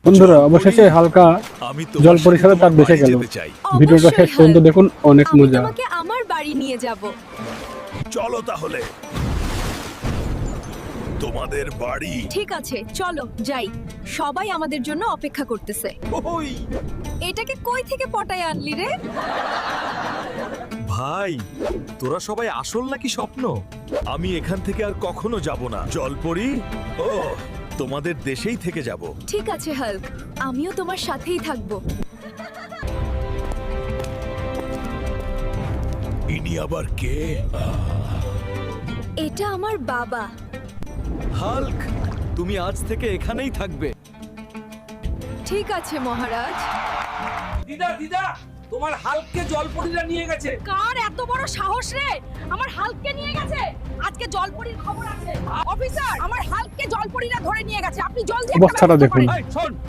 বন্ধুরা অবশেষে হালকা জল পরিসরে তার দেশে গেল। ভিডিওটা শেষ পর্যন্ত দেখুন, অনেক আমি মজা। তোমাকে আমার বাড়ি নিয়ে যাব। চলো তাহলে তোমাদের বাড়ি। ঠিক আছে, চলো যাই। সবাই আমাদের জন্য অপেক্ষা করতেছে। ওই এটাকে কই থেকে পটায় আনলি রে? ভাই, তোরা সবাই আসল নাকি স্বপ্ন? আমি এখান থেকে আর কখনো যাব না। জলপরি, ও তোমাদের দেশেই থেকে যাব। ঠিক আছে হাল্ক, আমিও তোমার সাথেই থাকবো। ইনি আবার কে? এটা আমার বাবা। হাল্ক, তুমি আজ থেকে এখানেই থাকবে। ঠিক আছে মহারাজ। দিদা দিদা, তোমার হাল্ককে জলপরীরা নিয়ে গেছে। কার এত বড় সাহস রে? আমার হাল্ককে নিয়ে গেছে। আজকে জলপরীর খবর আছে। অফিসার, আমার হাল্ককে জলপরীরা ধরে নিয়ে গেছে। আপনি জলদি একটা অবস্থাটা ব্যবস্থা দেখুন। করেন। এই শোন,